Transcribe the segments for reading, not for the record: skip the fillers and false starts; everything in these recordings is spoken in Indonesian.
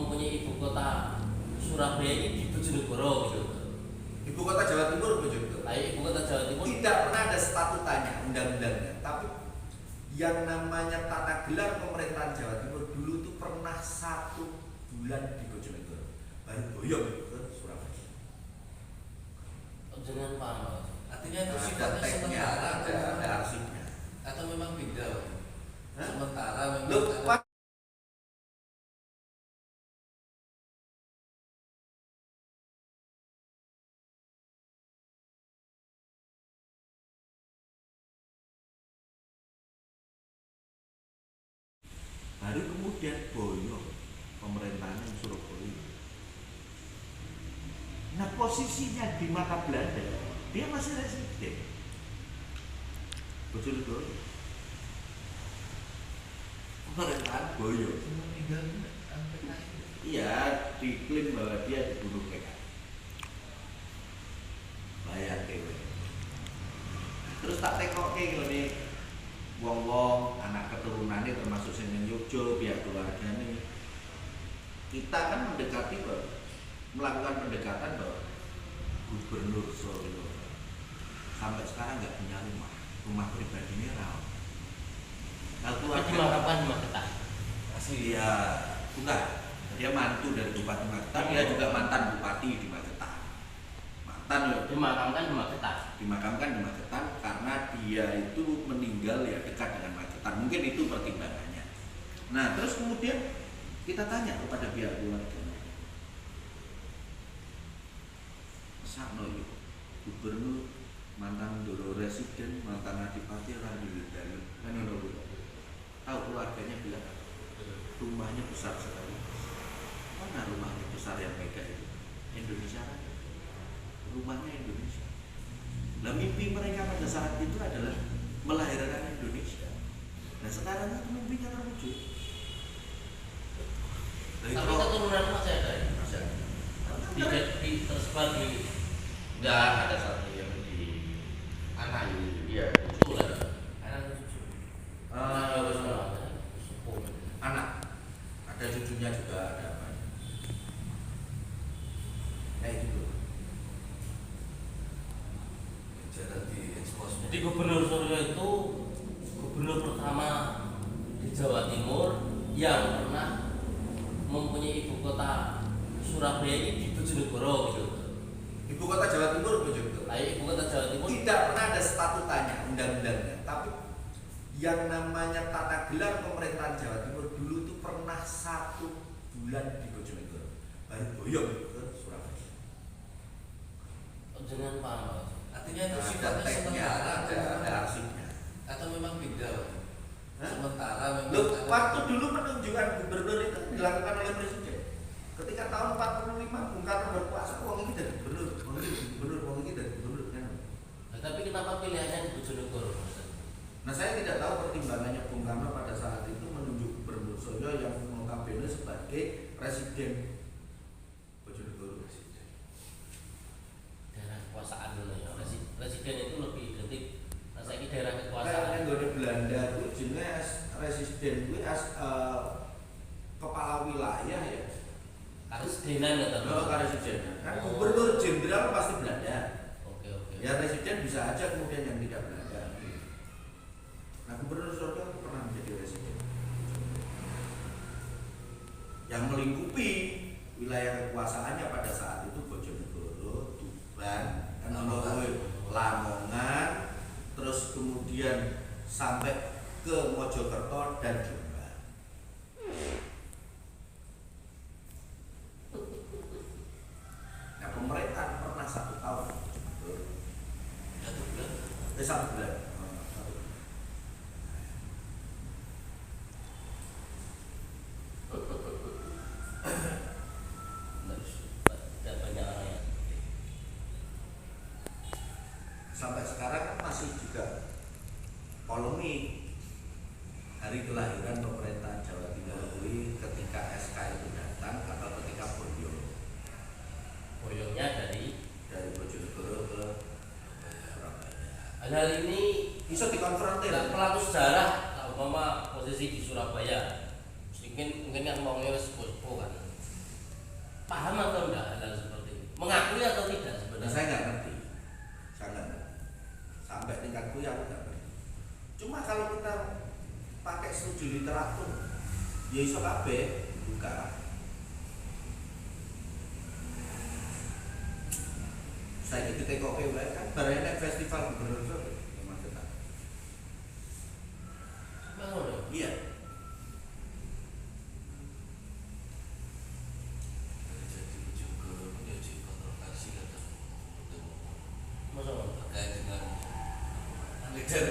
mempunyai ibu kota Surabaya ini di Bojonegoro gitu. Ibu kota Jawa Timur Bojonegoro. Ibu kota Jawa Timur Tidak pernah ada statutanya, undang-undangnya. Tapi yang namanya tata gelar pemerintahan Jawa Timur dulu itu pernah 1 bulan di Bojonegoro, baru boyong ke Surabaya. Jangan paham. Artinya itu Ada sifatnya tagnya, sementara ada arsipnya. atau memang pindah? Hah? Sementara memang Loh, ada. Baru kemudian boyong pemerintahan Surabaya. Nah, posisinya di mata Belanda, dia masih residen. Bojonegoro. Pemerintahan boyong. Semua tinggal sampai naik. Iya, diklaim bahwa dia dibunuh PKI. Bayar dewe. Terus tak tekoke ngene wong-wong anak keturunannya termasuk sing ning Yogya, pihak keluargane. Kita kan mendekati bahwa melakukan pendekatan bahwa Gubernur Solo sampai sekarang nggak punya rumah pribadinya rawan. Kalau dimakamkan di Magetan. asli ya bukan, dia mantu dari Bupati Magetan, dia juga mantan Bupati di Magetan. Mantan loh, Dimakamkan di Magetan. dimakamkan di Magetan karena dia itu meninggal ya dekat dengan Magetan. Mungkin itu pertimbangannya. Nah, terus kemudian kita tanya kepada pihak keluarga. Sakno yo, gubernur mantan dulu residen, mantan adipati orang di dalam kan itu tahu keluarganya bilang rumahnya besar sekali. Mana rumahnya besar yang mega itu? Indonesia kan? Rumahnya Indonesia. Nah, mimpi mereka pada saat itu adalah melahirkan Indonesia. Nah, sekarang itu mimpinya terwujud. Tapi keturunan masih ada ya? Masih ada. Tersebar di Enggak ada satu yang di anak Iya. Sulan. Anak cucu. Anak. Ada cucunya juga ada apa? Kayak gitu. jarang diekspos. Jadi Gubernur Suryo itu gubernur pertama di Jawa Timur yang pernah mempunyai ibu kota Surabaya ini di Bojonegoro gitu. Ibu kota Jawa Timur Bojonegoro. Ibu kota Jawa Timur Tidak pernah ada statutanya, undang-undangnya. Tapi yang namanya tata gelar pemerintahan Jawa Timur dulu itu pernah 1 bulan di Bojonegoro, baru boyong ke Surabaya. jangan paham. Artinya itu Ada sifatnya tagnya, sementara ada arsipnya. atau memang pindah? Hah? Sementara memang Loh, ada. waktu dulu penunjukan gubernur itu dilakukan oleh presiden. Ketika tahun 45 Bung Karno berkuasa, uang ini dari gubernur, uang ini dari gubernur, uang ini dari gubernur kan. Tapi kenapa pilihannya di Bojonegoro? Nah, saya tidak tahu pertimbangannya Bung Karno pada saat itu menunjuk Gubernur Suryo yang notabene sebagai presiden Bojonegoro. Daerah kekuasaan dulu ya. Residen itu lebih identik. Nah, saya ini daerah Kayak kekuasaan. yang di Belanda itu jenis residen itu kepala wilayah ya. Karesidenan ya tapi. Kalau residen kan Oh. gubernur jenderal pasti Belanda. Oke oke. Ya residen bisa aja kemudian yang tidak Belanda. Nah, Gubernur Suryo itu pernah menjadi residen yang melingkupi wilayah kekuasaannya pada saat itu Bojonegoro, Tuban, Lamongan, terus kemudian sampai ke Mojokerto dan Jombang. Nah, pemerintah pernah 1 tahun. 1 bulan. 1 bulan. Tidak banyak orang yang. Sampai sekarang kan masih juga polemik hari kelahiran pemerintahan Jawa Timur ini ketika SK itu datang atau ketika boyong Boyongnya dari Bojonegoro ke Surabaya. hal ini Bisa dikonfrontir. pelaku sejarah umpama posisi di Surabaya mungkin kan maunya sepuh kan Ya iso kabeh buka. Saya itu tekoke wae kan bareng nek festival gubernur sore maksudnya. Bangun. Iya. Jadi juga menjadi kontroversi kata Masa ngono? terkait dengan leader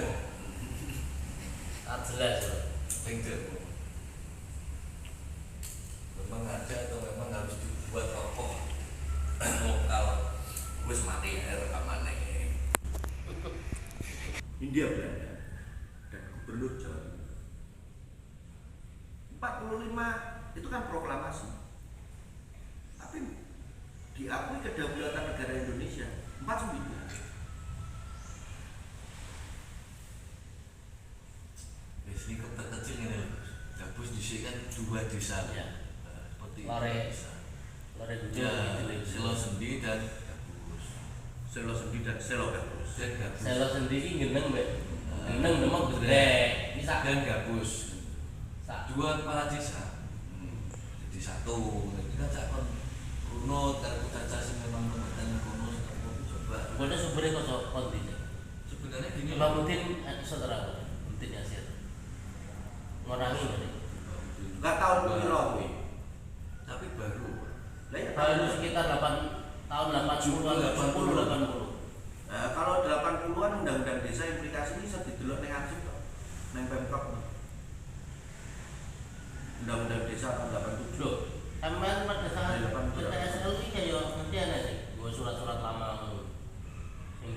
Tak jelas loh. leader memang ada atau memang harus dibuat tokoh lokal wis mati ya rekamannya Hindia Belanda dan gubernur Jawa Timur. 45 itu kan proklamasi. Tapi diakui kedaulatan negara Indonesia 49. ini kecil ini loh gabus di sini kan 2 desa Ya. seperti Lare. desa Lare gede ya gitu. Selo Sendi dan Gabus Selo Sendi dan Selo Gabus. dan Gabus Selo sendiri geneng, Mbak. Geneng demek gede. Bisa dan Gabus sak 2 kepala desa jadi satu jadi kan cakon runut karena kucaca sih memang kompeten kono coba Pokoknya sumbernya kok konti. sebenarnya gini Imam Udin episode terang. Udin Yasir. Ngorangi berarti. Enggak tahun piro kuwi. tapi baru Lah ya Baru sekitar tahun 80-an, 80. Nah, kalau 80-an undang-undang desa implikasi ini bisa didelok ning Ansip kok. Ning Pemkop. Undang-undang desa tahun 87. Loh, emang pada saat Ya, 80. PTSL ini kayak ngerti ada sih. Gua surat-surat lama. Yang